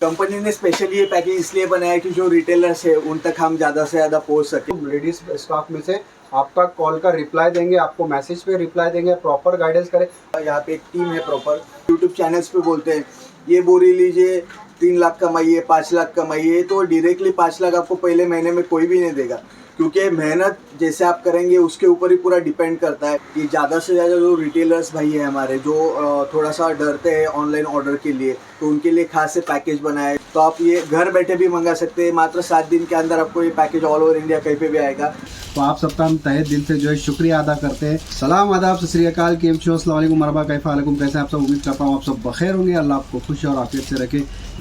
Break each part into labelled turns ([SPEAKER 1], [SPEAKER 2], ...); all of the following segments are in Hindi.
[SPEAKER 1] कंपनी ने स्पेशली ये पैकेज इसलिए बनाया कि जो रिटेलर्स है उन तक हम ज़्यादा से ज़्यादा पहुंच सके।
[SPEAKER 2] लेडीज स्टाफ में से आपका कॉल का रिप्लाई देंगे, आपको मैसेज पे रिप्लाई देंगे, प्रॉपर गाइडेंस करें।
[SPEAKER 1] यहाँ पे एक टीम है प्रॉपर। यूट्यूब चैनल्स पे बोलते हैं ये बोरी लीजिए 3 लाख कमाइए 5 लाख कमाइए, तो डायरेक्टली 5 लाख आपको पहले महीने में कोई भी नहीं देगा, क्योंकि मेहनत जैसे आप करेंगे उसके ऊपर ही पूरा डिपेंड करता है। कि ज़्यादा से ज़्यादा जो रिटेलर्स भाई है हमारे, जो थोड़ा सा डरते हैं ऑनलाइन ऑर्डर के लिए, तो उनके लिए खास से पैकेज बनाए। तो आप ये घर बैठे भी मंगा सकते हैं। मात्र 7 दिन के अंदर आपको ये पैकेज ऑल ओवर इंडिया कहीं पे भी आएगा।
[SPEAKER 2] तो आप सबका हम तहे दिल से जो है शुक्रिया अदा करते हैं। सलाम, आदाब, सत श्री अकाल, केम छो, अस्सलाम वालेकुम, मरहबा, कैफा अलैकुम, कैसे आप सब। उम्मीद करता हूँ आप सब बखैर होंगे, अल्लाह आपको खुश और आफियत से रखे।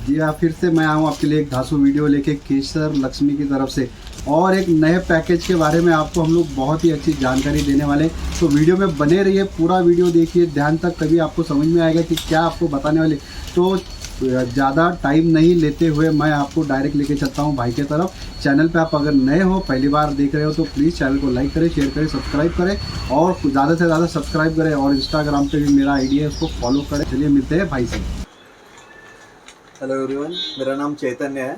[SPEAKER 2] जी हाँ, फिर से मैं आऊँ आपके लिए एक धांसू वीडियो लेके केसर लक्ष्मी की तरफ से, और एक नए पैकेज के बारे में आपको हम लोग बहुत ही अच्छी जानकारी देने वाले। तो वीडियो में बने रहिए, पूरा वीडियो देखिए ध्यान तक, तभी आपको समझ में आएगा कि क्या आपको बताने वाले। तो ज़्यादा टाइम नहीं लेते हुए मैं आपको डायरेक्ट लेके चलता हूँ भाई के तरफ। चैनल पे आप अगर नए हो, पहली बार देख रहे हो, तो प्लीज़ चैनल को लाइक करें, शेयर करें, सब्सक्राइब करें, और ज़्यादा से ज़्यादा सब्सक्राइब करें। और इंस्टाग्राम पे भी मेरा आईडी है, उसको फॉलो करें। चलिए मिलते हैं भाई से।
[SPEAKER 1] हेलो एवरीवन, मेरा नाम चैतन्य है।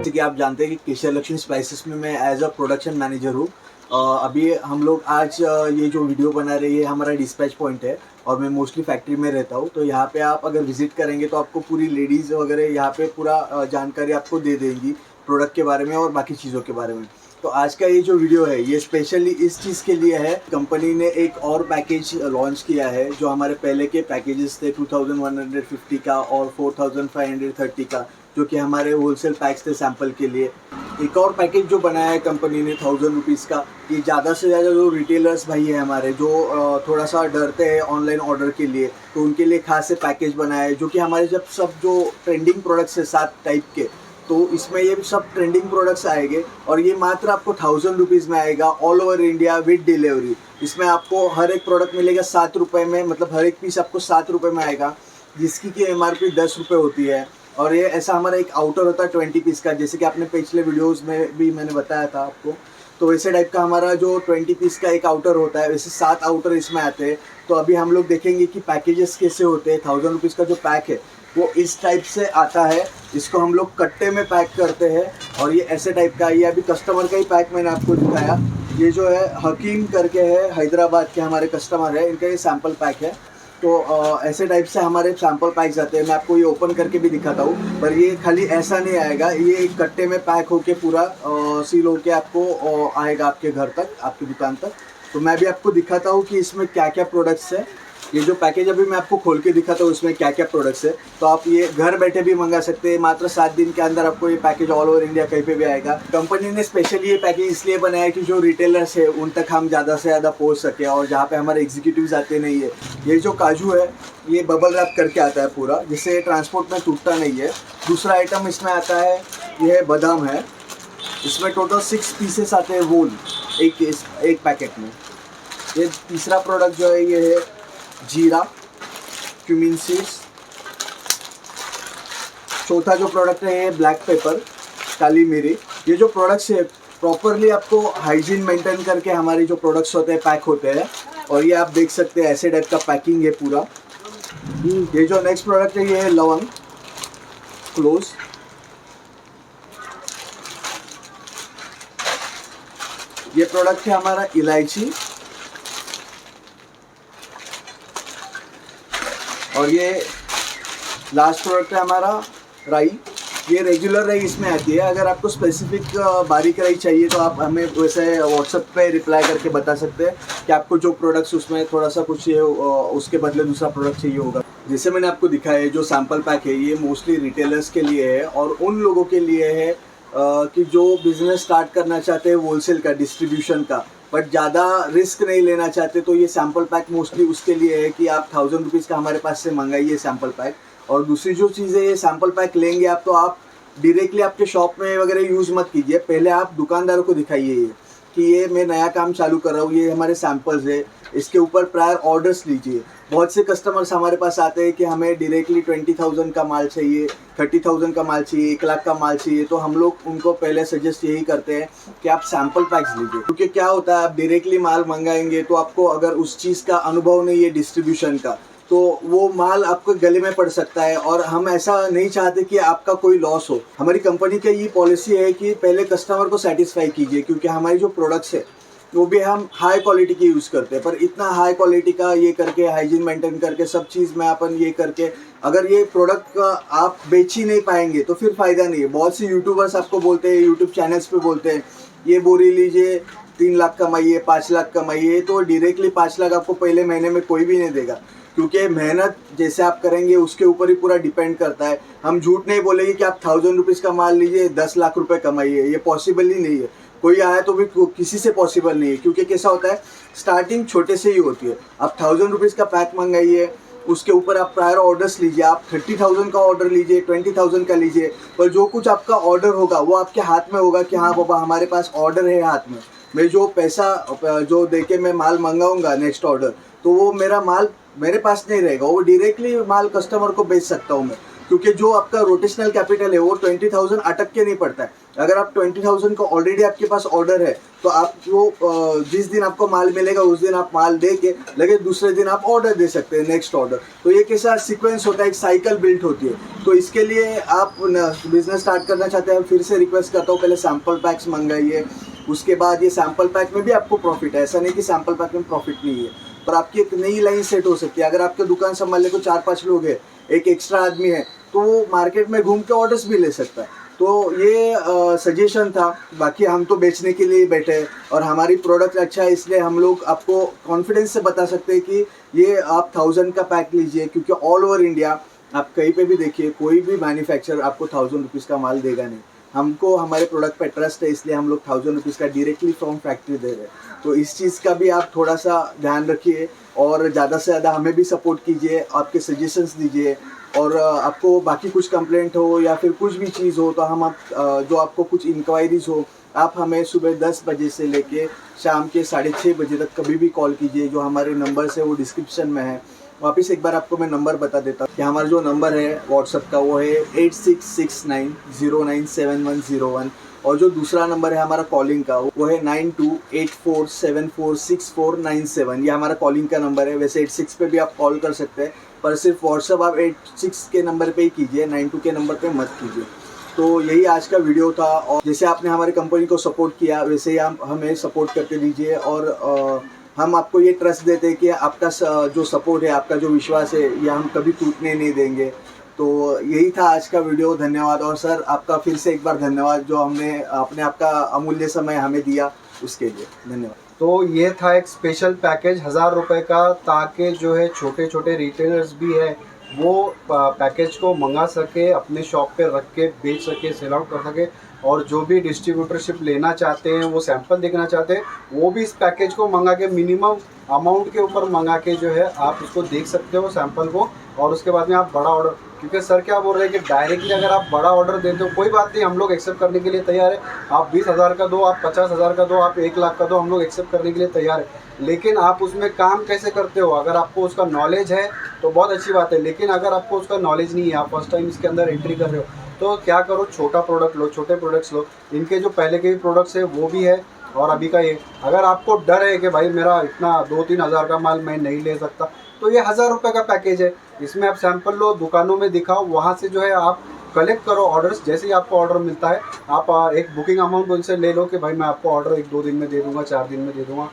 [SPEAKER 1] कि आप जानते हैं कि केसर लक्ष्मी स्पाइसेस में मैं एज अ प्रोडक्शन मैनेजर हूँ। अभी हम लोग आज ये जो वीडियो बना रहे हैं हमारा डिस्पैच पॉइंट है, और मैं मोस्टली फैक्ट्री में रहता हूँ। तो यहाँ पे आप अगर विजिट करेंगे तो आपको पूरी लेडीज़ वगैरह यहाँ पे पूरा जानकारी आपको दे देंगी प्रोडक्ट के बारे में और बाकी चीज़ों के बारे में। तो आज का ये जो वीडियो है ये स्पेशली इस चीज़ के लिए है। कंपनी ने एक और पैकेज लॉन्च किया है। जो हमारे पहले के पैकेजेस थे 2150 का और 4530 का, जो कि हमारे होलसेल पैक्स थे सैंपल के लिए। एक और पैकेज जो बनाया है कंपनी ने 1000 रुपीज़ का, कि ज़्यादा से ज़्यादा जो रिटेलर्स भाई है हमारे, जो थोड़ा सा डरते हैं ऑनलाइन ऑर्डर के लिए, तो उनके लिए खास से पैकेज बनाया है। जो कि हमारे जब सब जो ट्रेंडिंग प्रोडक्ट्स है 7 टाइप के, तो इसमें ये सब ट्रेंडिंग प्रोडक्ट्स आएंगे, और ये मात्र आपको 1000 रुपीज़ में आएगा all over India with delivery. इसमें आपको हर एक प्रोडक्ट मिलेगा 7 रुपये में, मतलब हर एक पीस आपको 7 रुपये में आएगा, जिसकी की MRP 10 रुपये होती है। और ये ऐसा हमारा एक आउटर होता है 20 पीस का, जैसे कि आपने पिछले वीडियोस में भी मैंने बताया था आपको। तो वैसे टाइप का हमारा जो 20 पीस का एक आउटर होता है, वैसे 7 आउटर इसमें आते हैं। तो अभी हम लोग देखेंगे कि पैकेजेस कैसे होते हैं। 1000 रुपीज़ का जो पैक है वो इस टाइप से आता है। इसको हम लोग कट्टे में पैक करते हैं, और ये ऐसे टाइप का। ये अभी कस्टमर का ही पैक मैंने आपको दिखाया। ये जो है हकीम करके है, हैदराबाद के हमारे कस्टमर है, इनका ये सैम्पल पैक है। तो ऐसे टाइप से हमारे सैम्पल पैक्स आते हैं। मैं आपको ये ओपन करके भी दिखाता हूँ, पर ये खाली ऐसा नहीं आएगा, ये एक कट्टे में पैक होके पूरा सील होके आपको आएगा आपके घर तक, आपकी दुकान तक। तो मैं भी आपको दिखाता हूँ कि इसमें क्या क्या प्रोडक्ट्स है। ये जो पैकेज अभी मैं आपको खोल के दिखाता हूँ इसमें क्या क्या प्रोडक्ट्स है। तो आप ये घर बैठे भी मंगा सकते हैं। मात्र 7 दिन के अंदर आपको ये पैकेज ऑल ओवर इंडिया कहीं पे भी आएगा। कंपनी ने स्पेशली ये पैकेज इसलिए बनाया कि जो रिटेलर्स है उन तक हम ज़्यादा से ज़्यादा पहुँच सके, और जहाँ पे हमारे एग्जीक्यूटिव्स आते नहीं है। ये जो काजू है ये बबल रैप करके आता है पूरा, जिससे ट्रांसपोर्ट में टूटता नहीं है। दूसरा आइटम इसमें आता है, ये बादाम है। इसमें टोटल 6 पीसेस आते हैं वोल एक पैकेट में। ये तीसरा प्रोडक्ट जो है ये है जीरा क्यूमिन सीड्स। चौथा जो प्रोडक्ट है ये ब्लैक पेपर काली मिरी। ये जो प्रोडक्ट्स है प्रॉपरली आपको हाइजीन मेंटेन करके हमारे जो प्रोडक्ट्स होते हैं पैक होते हैं, और ये आप देख सकते हैं ऐसे टाइप का पैकिंग है पूरा। ये जो नेक्स्ट प्रोडक्ट है ये है लवंग क्लोज। ये प्रोडक्ट है हमारा इलायची, और ये लास्ट प्रोडक्ट है हमारा राई। ये रेगुलर राई इसमें आती है। अगर आपको स्पेसिफिक बारीक राई चाहिए तो आप हमें वैसे व्हाट्सएप पे रिप्लाई करके बता सकते हैं कि आपको जो प्रोडक्ट्स उसमें थोड़ा सा कुछ ये उसके बदले दूसरा प्रोडक्ट चाहिए होगा। जैसे मैंने आपको दिखाया है जो सैम्पल पैक है ये मोस्टली रिटेलर्स के लिए है और उन लोगों के लिए है कि जो बिजनेस स्टार्ट करना चाहते हैं होलसेल का, डिस्ट्रीब्यूशन का, बट ज़्यादा रिस्क नहीं लेना चाहते, तो ये सैम्पल पैक मोस्टली उसके लिए है कि आप 1000 रुपीज़ का हमारे पास से मंगाइए सैम्पल पैक। और दूसरी जो चीज़ है, ये सैम्पल पैक लेंगे आप तो आप डायरेक्टली आपके शॉप में वगैरह यूज़ मत कीजिए। पहले आप दुकानदारों को दिखाइए ये कि ये मैं नया काम चालू कर रहा हूँ, ये हमारे सैम्पल्स है, इसके ऊपर प्रायर ऑर्डर्स लीजिए। बहुत से कस्टमर्स हमारे पास आते हैं कि हमें डायरेक्टली 20,000 का माल चाहिए, 30,000 का माल चाहिए, 1 लाख का माल चाहिए, तो हम लोग उनको पहले सजेस्ट यही करते हैं कि आप सैम्पल पैक्स लीजिए। क्योंकि क्या होता है, आप डायरेक्टली माल मंगाएंगे तो आपको अगर उस चीज़ का अनुभव नहीं है डिस्ट्रीब्यूशन का, तो वो माल आपको गले में पड़ सकता है और हम ऐसा नहीं चाहते कि आपका कोई लॉस हो। हमारी कंपनी की ये पॉलिसी है कि पहले कस्टमर को सेटिस्फाई कीजिए, क्योंकि हमारी जो प्रोडक्ट्स है वो भी हम हाई क्वालिटी की यूज़ करते हैं। पर इतना हाई क्वालिटी का ये करके, हाइजीन मेंटेन करके, सब चीज़ में अपन ये करके अगर ये प्रोडक्ट का आप बेच ही नहीं पाएंगे तो फिर फ़ायदा नहीं है। बहुत सी यूट्यूबर्स आपको बोलते हैं, यूट्यूब चैनल्स पे बोलते हैं ये बोरी लीजिए 3 लाख कमाइए, 5 लाख कमाइए, तो डायरेक्टली 5 लाख आपको पहले महीने में कोई भी नहीं देगा, क्योंकि मेहनत जैसे आप करेंगे उसके ऊपर ही पूरा डिपेंड करता है। हम झूठ नहीं बोलेंगे कि आप 1000 रुपीज़ का माल लीजिए 10 लाख रुपए कमाइए, ये पॉसिबल ही नहीं है। कोई आया तो भी किसी से पॉसिबल नहीं है, क्योंकि कैसा होता है स्टार्टिंग छोटे से ही होती है। आप 1000 रुपीज़ का पैक मंगाइए, उसके ऊपर आप प्रायर ऑर्डर्स लीजिए, आप 30,000 का ऑर्डर लीजिए, 20,000 का लीजिए, पर जो कुछ आपका ऑर्डर होगा वो आपके हाथ में होगा कि हाँ बाबा हमारे पास ऑर्डर है हाथ में। मैं जो पैसा जो देके मैं माल मंगाऊंगा नेक्स्ट ऑर्डर, तो वो मेरा माल मेरे पास नहीं रहेगा, वो डायरेक्टली माल कस्टमर को बेच सकता हूँ मैं। क्योंकि जो आपका रोटेशनल कैपिटल है वो 20,000 अटक के नहीं पड़ता है। अगर आप 20,000 का ऑलरेडी आपके पास ऑर्डर है तो आप वो जिस दिन आपको माल मिलेगा उस दिन आप माल दे के लगे दूसरे दिन आप ऑर्डर दे सकते हैं, नेक्स्ट ऑर्डर। तो ये कैसा सीक्वेंस होता है, एक साइकिल बिल्ड होती है। तो इसके लिए आप बिजनेस स्टार्ट करना चाहते हैं, फिर से रिक्वेस्ट करता हूँ पहले सैम्पल पैक्स मंगाइए, उसके बाद ये सैम्पल पैक में भी आपको प्रॉफिट है। ऐसा नहीं कि सैम्पल पैक में प्रॉफिट नहीं है, पर आपकी एक नई लाइन सेट हो सकती है। अगर आपके दुकान संभालने को 4-5 लोग हैं, एक एक्स्ट्रा आदमी है, तो वो मार्केट में घूम के ऑर्डर्स भी ले सकता है। तो ये सजेशन था, बाकी हम तो बेचने के लिए बैठे हैं और हमारी प्रोडक्ट अच्छा है, इसलिए हम लोग आपको कॉन्फिडेंस से बता सकते हैं कि ये आप 1000 का पैक लीजिए, क्योंकि ऑल ओवर इंडिया आप कहीं पे भी देखिए कोई भी मैन्युफैक्चरर आपको 1000 रुपीज़ का माल देगा नहीं। हमको हमारे प्रोडक्ट पे ट्रस्ट है, इसलिए हम लोग 1000 रुपीज़ का डायरेक्टली फ्रॉम फैक्ट्री दे रहे हैं। तो इस चीज़ का भी आप थोड़ा सा ध्यान रखिए और ज़्यादा से ज़्यादा हमें भी सपोर्ट कीजिए, आपके सजेशंस दीजिए। और आपको बाकी कुछ कंप्लेंट हो या फिर कुछ भी चीज़ हो तो हम जो आपको कुछ इंक्वायरीज़ हो, आप हमें सुबह 10 बजे से लेके शाम के 6:30 बजे तक कभी भी कॉल कीजिए। जो हमारे नंबर्स है वो डिस्क्रिप्शन में है। वापस एक बार आपको मैं नंबर बता देता हूँ कि हमारा जो नंबर है व्हाट्सएप का वो है 8669097101, और जो दूसरा नंबर है हमारा कॉलिंग का वो है 9284746497। ये हमारा कॉलिंग का नंबर है। वैसे 86 पे भी आप कॉल कर सकते हैं, पर सिर्फ व्हाट्सएप आप 86 के नंबर पे ही कीजिए, 92 के नंबर पे मत कीजिए। तो यही आज का वीडियो था, और जैसे आपने हमारी कंपनी को सपोर्ट किया वैसे ही आप हमें सपोर्ट करके दीजिए। और हम आपको ये ट्रस्ट देते हैं कि आपका जो सपोर्ट है, आपका जो विश्वास है, ये हम कभी टूटने नहीं देंगे। तो यही था आज का वीडियो। धन्यवाद। और सर आपका फिर से एक बार धन्यवाद, जो आपने आपका अमूल्य समय हमें दिया उसके लिए धन्यवाद।
[SPEAKER 2] तो ये था एक स्पेशल पैकेज 1000 रुपये का, ताकि जो है छोटे छोटे रिटेलर्स भी है वो पैकेज को मंगा सके, अपने शॉप पे रख के बेच सके, सेल आउट कर सके। और जो भी डिस्ट्रीब्यूटरशिप लेना चाहते हैं, वो सैंपल देखना चाहते हैं, वो भी इस पैकेज को मंगा के मिनिमम अमाउंट के ऊपर मंगा के जो है आप उसको देख सकते हो सैंपल को। और उसके बाद में आप बड़ा ऑर्डर, क्योंकि सर क्या बोल रहे हैं कि डायरेक्टली अगर आप बड़ा ऑर्डर देते हो कोई बात नहीं, हम लोग एक्सेप्ट करने के लिए तैयार है। आप 20,000 का दो, आप 50,000 का दो, आप 1 लाख का दो, हम लोग एक्सेप्ट करने के लिए तैयार है। लेकिन आप उसमें काम कैसे करते हो, अगर आपको उसका नॉलेज है तो बहुत अच्छी बात है। लेकिन अगर आपको उसका नॉलेज नहीं है, आप फर्स्ट टाइम इसके अंदर एंट्री कर रहे हो, तो क्या करो, छोटा प्रोडक्ट लो, छोटे प्रोडक्ट्स लो। इनके जो पहले के भी प्रोडक्ट्स है वो भी है और अभी का ये। अगर आपको डर है कि भाई मेरा इतना 2-3 हज़ार का माल मैं नहीं ले सकता, तो ये 1000 रुपये का पैकेज है। इसमें आप सैंपल लो, दुकानों में दिखाओ, वहाँ से जो है आप कलेक्ट करो ऑर्डर्स। जैसे ही आपको ऑर्डर मिलता है आप एक बुकिंग अमाउंट उनसे ले लो कि भाई मैं आपको ऑर्डर 1-2 दिन में दे दूँगा, 4 दिन में दे दूँगा।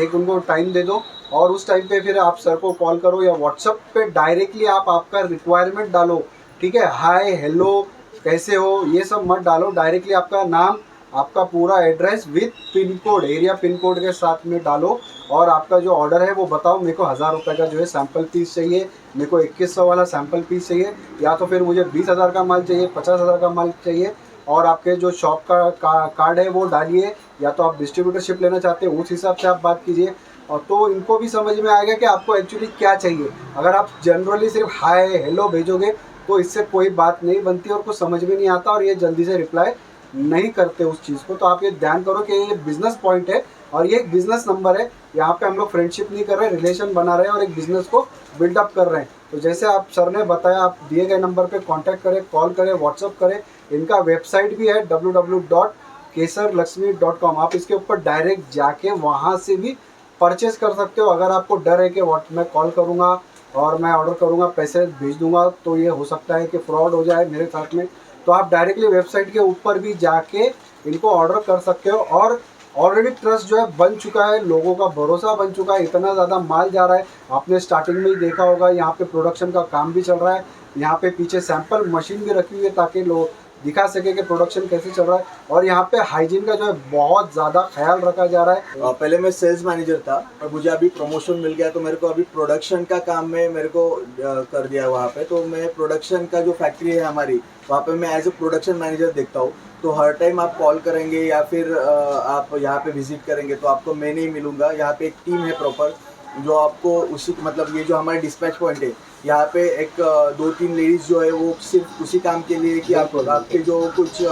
[SPEAKER 2] एक उनको टाइम दे दो और उस टाइम पे फिर आप सर को कॉल करो या व्हाट्सएप पे डायरेक्टली आप आपका रिक्वायरमेंट डालो, ठीक है। हाय, हेलो, कैसे हो, ये सब मत डालो। डायरेक्टली आपका नाम, आपका पूरा address with pin code, area pin code के साथ में डालो और आपका जो ऑर्डर है वो बताओ। मेरे को 1000 रुपये का जो है सैम्पल पीस चाहिए, मेरे को 2100 वाला सैम्पल पीस चाहिए, या तो फिर मुझे 20,000 का माल चाहिए, 50,000 का माल चाहिए। और आपके जो शॉप का कार्ड है वो डालिए, या तो आप डिस्ट्रीब्यूटरशिप लेना चाहते हैं उस हिसाब से आप बात कीजिए। और तो इनको भी समझ में आएगा कि आपको एक्चुअली क्या चाहिए। अगर आप जनरली सिर्फ हाय हेलो भेजोगे तो इससे कोई बात नहीं बनती और कुछ समझ में नहीं आता और ये जल्दी से रिप्लाई नहीं करते उस चीज़ को। तो आप ये ध्यान करो कि ये बिजनेस पॉइंट है और ये एक बिजनेस नंबर है। यहाँ पे हम लोग फ्रेंडशिप नहीं कर रहे, रिलेशन बना रहे हैं और एक बिजनेस को बिल्डअप कर रहे हैं। तो जैसे आप सर ने बताया, आप दिए गए नंबर पे कांटेक्ट करें, कॉल करें, व्हाट्सअप करें। इनका वेबसाइट भी है www.kesarlaxmi.com। आप इसके ऊपर डायरेक्ट जाके वहाँ से भी परचेस कर सकते हो। अगर आपको डर है कि मैं कॉल करूँगा और मैं ऑर्डर करूँगा, पैसे भेज दूँगा तो ये हो सकता है कि फ्रॉड हो जाए मेरे साथ में, तो आप डायरेक्टली वेबसाइट के ऊपर भी जाके इनको ऑर्डर कर सकते हो। और ऑलरेडी ट्रस्ट जो है बन चुका है, लोगों का भरोसा बन चुका है, इतना ज़्यादा माल जा रहा है। आपने स्टार्टिंग में ही देखा होगा, यहाँ पे प्रोडक्शन का काम भी चल रहा है, यहाँ पे पीछे सैंपल मशीन भी रखी हुई है ताकि लोग दिखा सके कि प्रोडक्शन कैसे चल रहा है। और यहाँ पे हाइजीन का जो है बहुत ज़्यादा ख्याल रखा जा रहा है।
[SPEAKER 1] पहले मैं सेल्स मैनेजर था और मुझे अभी प्रमोशन मिल गया, तो मेरे को अभी प्रोडक्शन का काम में मेरे को कर दिया वहाँ पे। तो मैं प्रोडक्शन का जो फैक्ट्री है हमारी, वहाँ पे मैं एज ए प्रोडक्शन मैनेजर देखता हूँ। तो हर टाइम आप कॉल करेंगे या फिर आप यहाँ पे विजिट करेंगे तो आपको मैं नहीं मिलूँगा। यहाँ पे एक टीम है प्रॉपर जो आपको उसी, मतलब ये जो हमारा डिस्पैच पॉइंट है, यहाँ पे एक 2-3 लेडीज़ जो है वो सिर्फ उसी काम के लिए कि आपके जो कुछ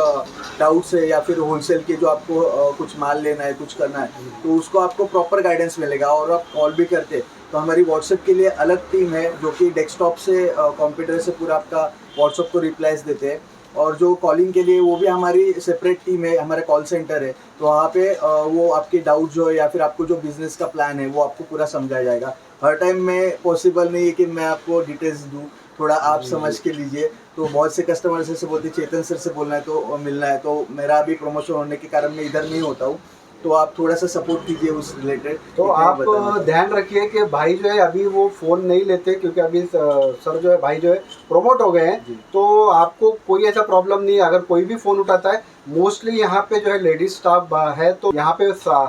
[SPEAKER 1] डाउट्स है या फिर होलसेल के जो आपको कुछ माल लेना है, कुछ करना है, तो उसको आपको प्रॉपर गाइडेंस मिलेगा। और आप कॉल भी करते तो हमारी व्हाट्सएप के लिए अलग टीम है जो कि डेस्कटॉप से कंप्यूटर से पूरा आपका व्हाट्सएप को रिप्लाईज देते हैं। और जो कॉलिंग के लिए वो भी हमारी सेपरेट टीम है, हमारा कॉल सेंटर है। तो वहाँ पे वो आपके डाउट जो है या फिर आपको जो बिजनेस का प्लान है वो आपको पूरा समझाया जाएगा। हर टाइम में पॉसिबल नहीं है कि मैं आपको डिटेल्स दूँ, थोड़ा आप समझ के लीजिए। तो बहुत से कस्टमर से बोलते चेतन सर से बोलना है तो मिलना है, तो मेरा अभी प्रमोशन होने के कारण मैं इधर नहीं होता हूँ, तो आप थोड़ा सा सपोर्ट कीजिए उस रिलेटेड।
[SPEAKER 2] तो आप ध्यान रखिए कि भाई जो है अभी वो फ़ोन नहीं लेते, क्योंकि अभी सर जो है, भाई जो है प्रमोट हो गए हैं। तो आपको कोई ऐसा प्रॉब्लम नहीं है अगर कोई भी फ़ोन उठाता है। मोस्टली यहाँ पे जो है लेडीज स्टाफ है, तो यहाँ पे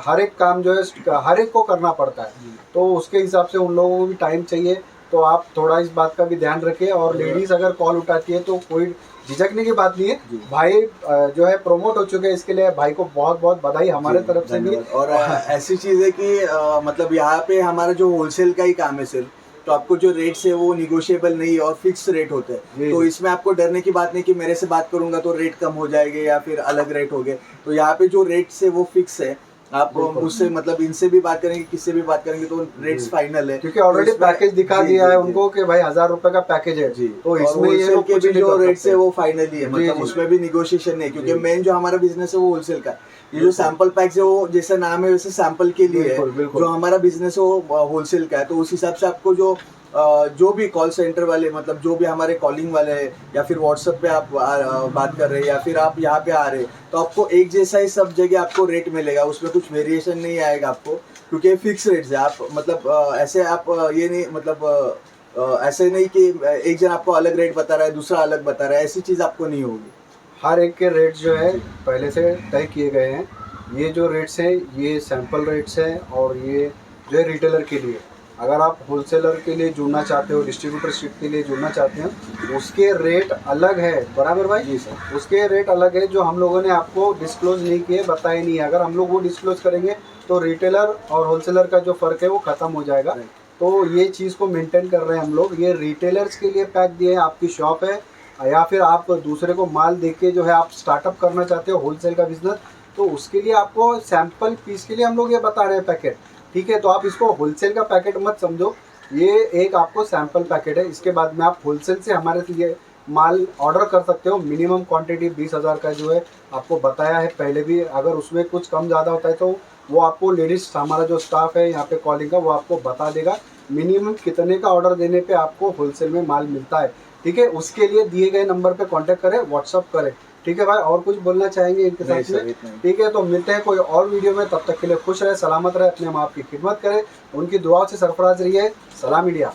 [SPEAKER 2] हर एक काम जो है हर एक को करना पड़ता है, तो उसके हिसाब से उन लोगों को भी टाइम चाहिए। तो आप थोड़ा इस बात का भी ध्यान रखें। और लेडीज अगर कॉल उठाती है तो कोई झिझकने की बात नहीं है। भाई जो है प्रमोट हो चुके हैं, इसके लिए भाई को बहुत बहुत बधाई हमारे तरफ से भी।
[SPEAKER 1] और ऐसी चीज़ है कि मतलब यहाँ पे हमारा जो होलसेल का ही काम है सिर्फ, तो आपको जो रेट्स है वो निगोशिएबल नहीं है और फिक्स रेट होते हैं। तो इसमें आपको डरने की बात नहीं कि मेरे से बात करूंगा तो रेट कम हो जाएंगे या फिर अलग रेट हो गए। तो यहाँ पे जो रेट्स है वो फिक्स है। आप मुझसे मतलब इनसे भी बात करेंगे, किससे भी बात करेंगे तो रेट्स फाइनल है,
[SPEAKER 2] क्योंकि ऑलरेडी पैकेज दिखा दिया है उनको कि भाई 1000 रुपए का पैकेज है जी। तो इसमें ये लोग
[SPEAKER 1] के भी जो रेट्स है वो फाइनल ही है, मतलब उसमें भी निगोशिएशन नहीं है। क्योंकि मेन जो हमारा बिजनेस है वो होलसेल का। ये जो सैंपल पैक्स है वो जैसा नाम है वैसे सैंपल के लिए है। जो हमारा बिजनेस है वो होलसेल का है। तो उस हिसाब से आपको जो भी कॉल सेंटर वाले, मतलब जो भी हमारे कॉलिंग वाले हैं या फिर व्हाट्सएप पे आप बात कर रहे हैं या फिर आप यहाँ पे आ रहे हैं, तो आपको एक जैसा ही सब जगह आपको रेट मिलेगा, उसमें कुछ वेरिएशन नहीं आएगा आपको, क्योंकि फिक्स रेट्स है। आप मतलब ऐसे आप ये नहीं, मतलब ऐसे नहीं कि एक जन आपको अलग रेट बता रहा है दूसरा अलग बता रहा है, ऐसी चीज़ आपको नहीं होगी।
[SPEAKER 2] हर एक के रेट जो है पहले से तय किए गए हैं। ये जो रेट्स हैं ये सैंपल रेट्स हैं और ये जो है रिटेलर के लिए। अगर आप होलसेलर के लिए जुड़ना चाहते हो, डिस्ट्रीब्यूटरशिप के लिए जुड़ना चाहते हैं, उसके रेट अलग है। बराबर भाई जी सर, उसके रेट अलग है जो हम लोगों ने आपको डिस्क्लोज नहीं किए, बताए नहीं। अगर हम लोग वो डिस्क्लोज करेंगे तो रिटेलर और होलसेलर का जो फ़र्क है वो ख़त्म हो जाएगा। तो ये चीज़ को मेंटेन कर रहे हैं हम लोग। ये रिटेलर्स के लिए पैक दिए हैं। आपकी शॉप है या फिर आप दूसरे को माल दे के जो है आप स्टार्टअप करना चाहते हो होलसेल का बिजनेस, तो उसके लिए आपको सैंपल पीस के लिए हम लोग ये बता रहे हैं पैकेट। ठीक है, तो आप इसको होलसेल का पैकेट मत समझो, ये एक आपको सैंपल पैकेट है। इसके बाद में आप होलसेल से हमारे लिए माल ऑर्डर कर सकते हो। मिनिमम क्वांटिटी 20,000 का जो है आपको बताया है पहले भी। अगर उसमें कुछ कम ज़्यादा होता है तो वो आपको लेडीज, हमारा जो स्टाफ है यहाँ पे कॉलिंग का, वो आपको बता देगा मिनिमम कितने का ऑर्डर देने पे आपको होलसेल में माल मिलता है। ठीक है, उसके लिए दिए गए नंबर पे कांटेक्ट करें, व्हाट्सअप करें। ठीक है भाई, और कुछ बोलना चाहेंगे इनके साथ में? ठीक है, तो मिलते हैं कोई और वीडियो में। तब तक के लिए खुश रहे, सलामत रहे, अपने माँ बाप की खिदमत करें, उनकी दुआओं से सरफराज रहिए। सलाम इंडिया।